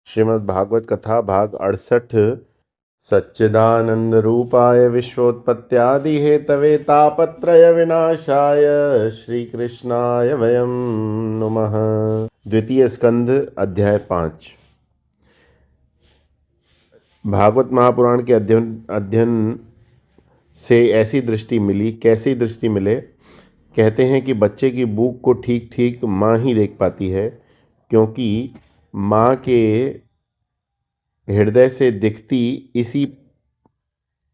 श्रीमद् भागवत कथा भाग 68। सच्चिदानंद रूपाय विश्वोत्पत्त्यादि हेतवे तापत्रय विनाशाय श्री कृष्णाय वयं नुमः। द्वितीय स्कंध अध्याय 5। भागवत महापुराण के अध्ययन से ऐसी दृष्टि मिली। कैसी दृष्टि मिले? कहते हैं कि बच्चे की भूख को ठीक ठीक माँ ही देख पाती है, क्योंकि माँ के हृदय से दिखती इसी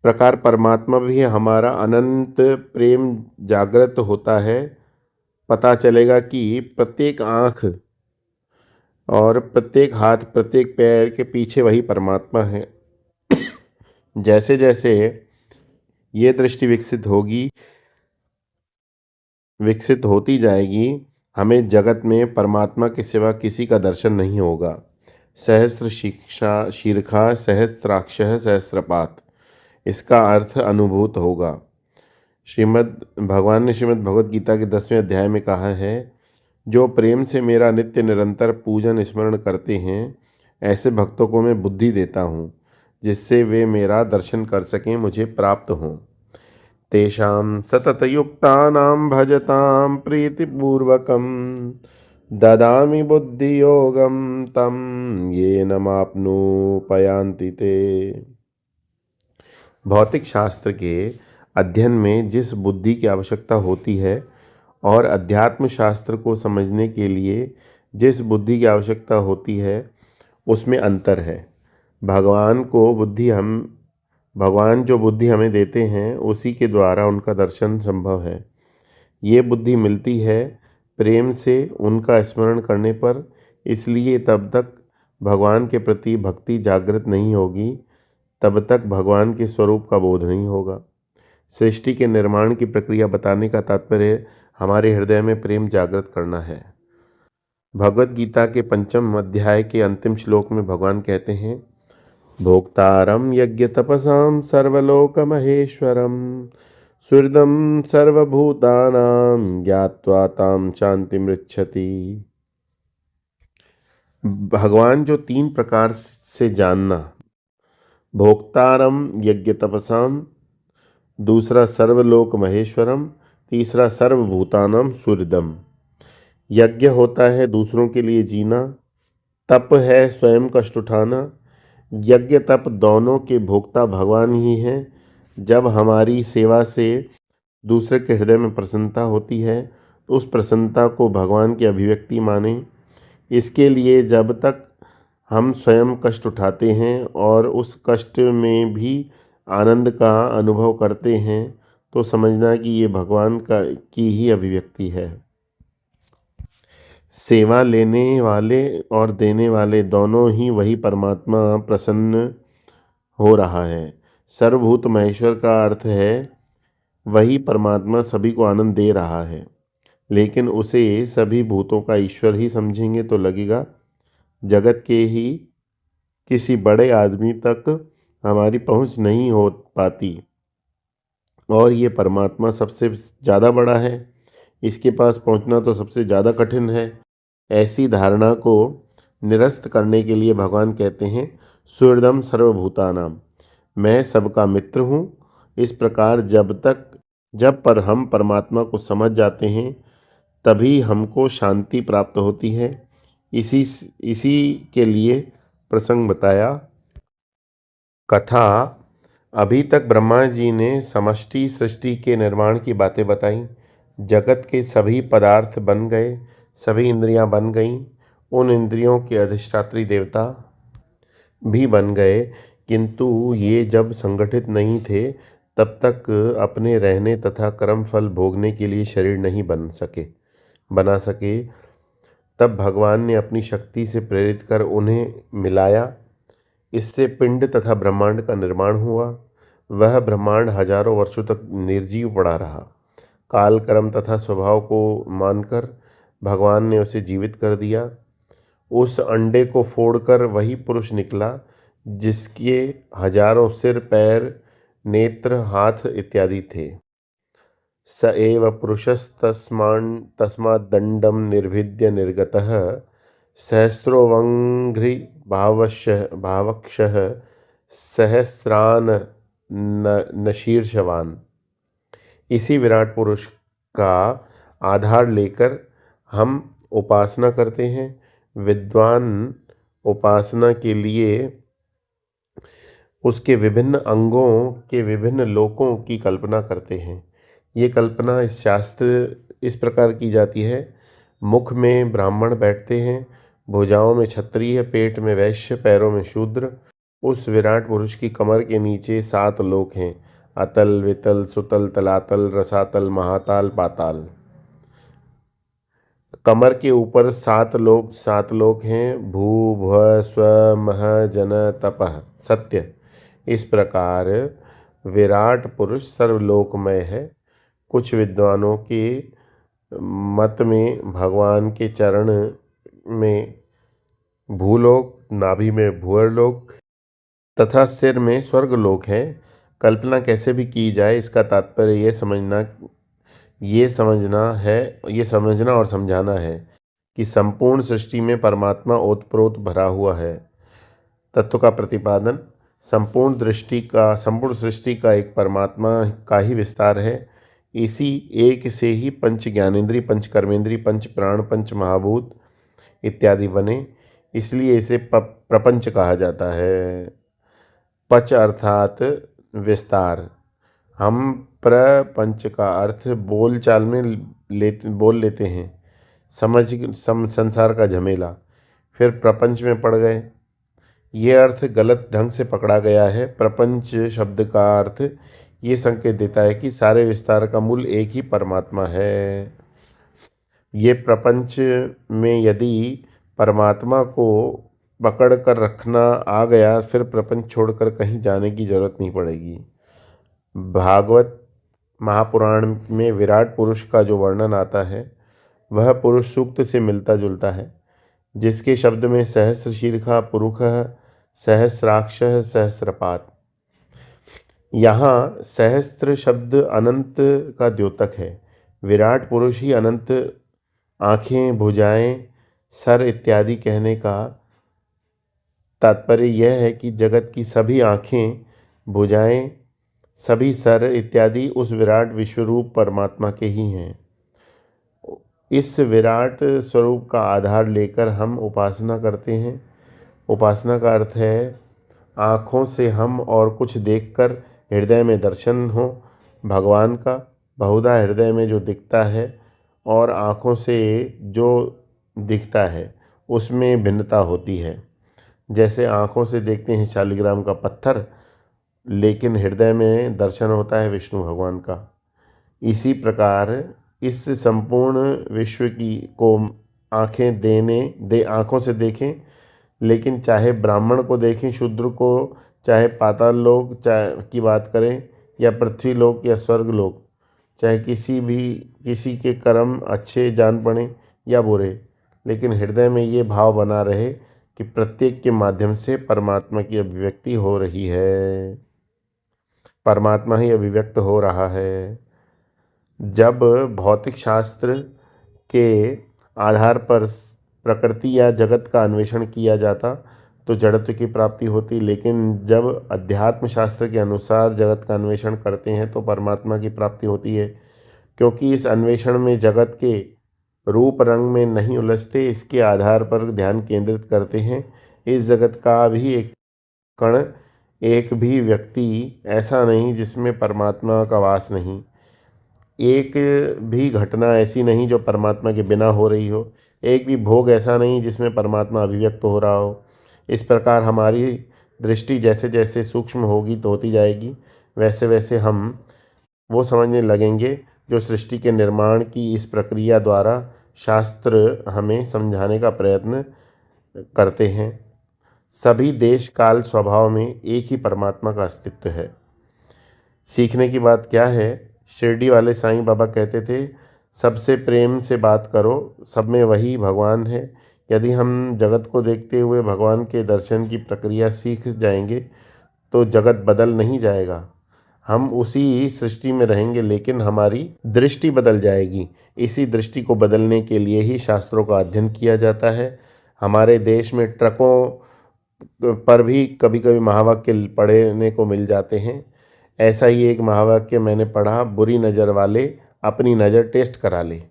प्रकार परमात्मा भी हमारा अनंत प्रेम जागृत होता है। पता चलेगा कि प्रत्येक आँख और प्रत्येक हाथ, प्रत्येक पैर के पीछे वही परमात्मा है। जैसे जैसे ये दृष्टि विकसित होती जाएगी, हमें जगत में परमात्मा के सिवा किसी का दर्शन नहीं होगा। सहस्त्र शीर्षा सहस्त्राक्ष सहस्त्रपात, इसका अर्थ अनुभूत होगा। भगवान ने श्रीमद् भगवद गीता के 10वें अध्याय में कहा है, जो प्रेम से मेरा नित्य निरंतर पूजन स्मरण करते हैं, ऐसे भक्तों को मैं बुद्धि देता हूँ, जिससे वे मेरा दर्शन कर सकें, मुझे प्राप्त हों। तेषां सततयुक्तानां भजतां प्रीतिपूर्वकं ददामि बुद्धियोगं तं येन माप्नुपयान्ति ते। भौतिक शास्त्र के अध्ययन में जिस बुद्धि की आवश्यकता होती है और अध्यात्म शास्त्र को समझने के लिए जिस बुद्धि की आवश्यकता होती है, उसमें अंतर है। भगवान जो बुद्धि हमें देते हैं, उसी के द्वारा उनका दर्शन संभव है। ये बुद्धि मिलती है प्रेम से उनका स्मरण करने पर, इसलिए तब तक भगवान के प्रति भक्ति जागृत नहीं होगी, तब तक भगवान के स्वरूप का बोध नहीं होगा। सृष्टि के निर्माण की प्रक्रिया बताने का तात्पर्य हमारे हृदय में प्रेम जागृत करना है। भगवद गीता के 5वें अध्याय के अंतिम श्लोक में भगवान कहते हैं, भोक्तारं यज्ञ तपसां सर्वलोकमहेश्वरं सुहृदं सर्वभूतानां ज्ञात्वा तां शान्तिमृच्छति। भगवान जो 3 प्रकार से जानना, भोक्तारम यज्ञ तपसाम, दूसरा सर्वलोक महेश्वरम, तीसरा सर्वभूतानाम सुहृदम। यज्ञ होता है दूसरों के लिए जीना, तप है स्वयं कष्ट उठाना। यज्ञ तप दोनों के भोक्ता भगवान ही हैं। जब हमारी सेवा से दूसरे के हृदय में प्रसन्नता होती है, तो उस प्रसन्नता को भगवान की अभिव्यक्ति माने। इसके लिए जब तक हम स्वयं कष्ट उठाते हैं और उस कष्ट में भी आनंद का अनुभव करते हैं, तो समझना कि ये भगवान की ही अभिव्यक्ति है। सेवा लेने वाले और देने वाले दोनों ही वही परमात्मा प्रसन्न हो रहा है। सर्वभूत महेश्वर का अर्थ है वही परमात्मा सभी को आनंद दे रहा है, लेकिन उसे सभी भूतों का ईश्वर ही समझेंगे तो लगेगा जगत के ही किसी बड़े आदमी तक हमारी पहुंच नहीं हो पाती, और ये परमात्मा सबसे ज़्यादा बड़ा है, इसके पास पहुंचना तो सबसे ज़्यादा कठिन है। ऐसी धारणा को निरस्त करने के लिए भगवान कहते हैं, सुहृदम सर्वभूतानाम, मैं सबका मित्र हूँ। इस प्रकार जब पर हम परमात्मा को समझ जाते हैं, तभी हमको शांति प्राप्त होती है। इसी के लिए प्रसंग बताया। कथा, अभी तक ब्रह्मा जी ने समष्टि सृष्टि के निर्माण की बातें बताई। जगत के सभी पदार्थ बन गए, सभी इंद्रियां बन गईं, उन इंद्रियों के अधिष्ठात्री देवता भी बन गए, किंतु ये जब संगठित नहीं थे, तब तक अपने रहने तथा कर्म फल भोगने के लिए शरीर नहीं बना सके। तब भगवान ने अपनी शक्ति से प्रेरित कर उन्हें मिलाया। इससे पिंड तथा ब्रह्मांड का निर्माण हुआ। वह ब्रह्मांड हजारों वर्षों तक निर्जीव पड़ा रहा। काल कर्म तथा स्वभाव को मानकर भगवान ने उसे जीवित कर दिया। उस अंडे को फोड़कर वही पुरुष निकला, जिसके हजारों सिर, पैर, नेत्र, हाथ इत्यादि थे। स एव पुरुषस्तस्माद्दंडं निर्भिद्य निर्गतः सहस्रोऽवङ्घ्रि भावक्षः सहस्रान नशीर्षवान्। इसी विराट पुरुष का आधार लेकर हम उपासना करते हैं। विद्वान उपासना के लिए उसके विभिन्न अंगों के विभिन्न लोकों की कल्पना करते हैं। ये कल्पना इस शास्त्र इस प्रकार की जाती है। मुख में ब्राह्मण बैठते हैं, भुजाओं में क्षत्रिय, पेट में वैश्य, पैरों में शूद्र। उस विराट पुरुष की कमर के नीचे 7 लोक हैं: अतल, वितल, सुतल, तलातल, रसातल, महाताल, पाताल। कमर के ऊपर 7 लोक हैं: भू, भुव, स्व, मह, जन, तपः, सत्य। इस प्रकार विराट पुरुष सर्वलोकमय है। कुछ विद्वानों के मत में भगवान के चरण में भूलोक, नाभि में भुवर्लोक तथा सिर में स्वर्गलोक है। कल्पना कैसे भी की जाए, इसका तात्पर्य ये समझना और समझाना है कि संपूर्ण सृष्टि में परमात्मा ओतप्रोत भरा हुआ है। तत्व का प्रतिपादन। संपूर्ण सृष्टि का एक परमात्मा का ही विस्तार है। इसी एक से ही पंच ज्ञानेंद्रिय, पंच कर्मेंद्रिय, पंच प्राण, पंच महाभूत इत्यादि बने। इसलिए इसे प्रपंच कहा जाता है। पच अर्थात विस्तार। हम प्रपंच का अर्थ बोलचाल में बोल लेते हैं, संसार का झमेला, फिर प्रपंच में पड़ गए। ये अर्थ गलत ढंग से पकड़ा गया है। प्रपंच शब्द का अर्थ ये संकेत देता है कि सारे विस्तार का मूल एक ही परमात्मा है। ये प्रपंच में यदि परमात्मा को पकड़ कर रखना आ गया, फिर प्रपंच छोड़कर कहीं जाने की जरूरत नहीं पड़ेगी। भागवत महापुराण में विराट पुरुष का जो वर्णन आता है वह पुरुष सूक्त से मिलता जुलता है, जिसके शब्द में सहस्र शीर्षा पुरुषः, सहस्राक्षः, सहस्रपात। यहाँ सहस्त्र शब्द अनंत का द्योतक है। विराट पुरुष ही अनंत आँखें, भुजाएं, सर इत्यादि कहने का तात्पर्य यह है कि जगत की सभी आँखें, भुजाएं, सभी सर इत्यादि उस विराट विश्वरूप परमात्मा के ही हैं। इस विराट स्वरूप का आधार लेकर हम उपासना करते हैं। उपासना का अर्थ है आँखों से हम और कुछ देखकर हृदय में दर्शन हो भगवान का। बहुधा हृदय में जो दिखता है और आँखों से जो दिखता है उसमें भिन्नता होती है। जैसे आँखों से देखते हैं शालिग्राम का पत्थर, लेकिन हृदय में दर्शन होता है विष्णु भगवान का। इसी प्रकार इस संपूर्ण विश्व को आँखों से देखें, लेकिन चाहे ब्राह्मण को देखें, शूद्र को, चाहे पाताल लोक की बात करें या पृथ्वी लोक या स्वर्ग लोक, चाहे किसी के कर्म अच्छे जान पड़े या बुरे, लेकिन हृदय में ये भाव बना रहे कि प्रत्येक के माध्यम से परमात्मा की अभिव्यक्ति हो रही है, परमात्मा ही अभिव्यक्त हो रहा है। जब भौतिक शास्त्र के आधार पर प्रकृति या जगत का अन्वेषण किया जाता तो जड़त्व की प्राप्ति होती, लेकिन जब अध्यात्म शास्त्र के अनुसार जगत का अन्वेषण करते हैं तो परमात्मा की प्राप्ति होती है। क्योंकि इस अन्वेषण में जगत के रूप रंग में नहीं उलझते, इसके आधार पर ध्यान केंद्रित करते हैं। इस जगत का भी एक कण, एक भी व्यक्ति ऐसा नहीं जिसमें परमात्मा का वास नहीं। एक भी घटना ऐसी नहीं जो परमात्मा के बिना हो रही हो। एक भी भोग ऐसा नहीं जिसमें परमात्मा अभिव्यक्त हो रहा हो। इस प्रकार हमारी दृष्टि जैसे जैसे सूक्ष्म होगी तो होती जाएगी, वैसे वैसे हम वो समझने लगेंगे जो सृष्टि के निर्माण की इस प्रक्रिया द्वारा शास्त्र हमें समझाने का प्रयत्न करते हैं। सभी देश काल स्वभाव में एक ही परमात्मा का अस्तित्व है। सीखने की बात क्या है? शिरडी वाले साईं बाबा कहते थे, सबसे प्रेम से बात करो, सब में वही भगवान है। यदि हम जगत को देखते हुए भगवान के दर्शन की प्रक्रिया सीख जाएंगे तो जगत बदल नहीं जाएगा, हम उसी सृष्टि में रहेंगे, लेकिन हमारी दृष्टि बदल जाएगी। इसी दृष्टि को बदलने के लिए ही शास्त्रों का अध्ययन किया जाता है। हमारे देश में ट्रकों पर भी कभी कभी महावाक्य पढ़ने को मिल जाते हैं। ऐसा ही एक महावाक्य मैंने पढ़ा, बुरी नज़र वाले अपनी नज़र टेस्ट करा ले।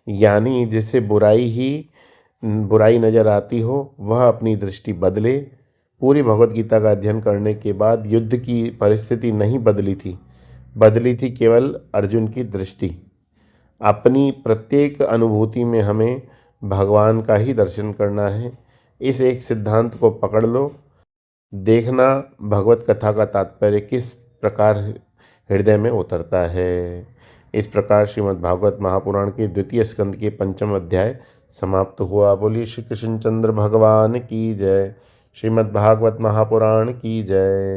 यानी जिससे बुराई नज़र आती हो वह अपनी दृष्टि बदले। पूरी भगवत गीता का अध्ययन करने के बाद युद्ध की परिस्थिति नहीं बदली थी केवल अर्जुन की दृष्टि। अपनी प्रत्येक अनुभूति में हमें भगवान का ही दर्शन करना है। इस एक सिद्धांत को पकड़ लो, देखना भगवत कथा का तात्पर्य किस प्रकार हृदय में उतरता है। इस प्रकार श्रीमद् भागवत महापुराण के द्वितीय स्कंद के पंचम अध्याय समाप्त हुआ। बोलिए श्री कृष्णचंद्र भगवान की जय। श्रीमद् भागवत महापुराण की जय।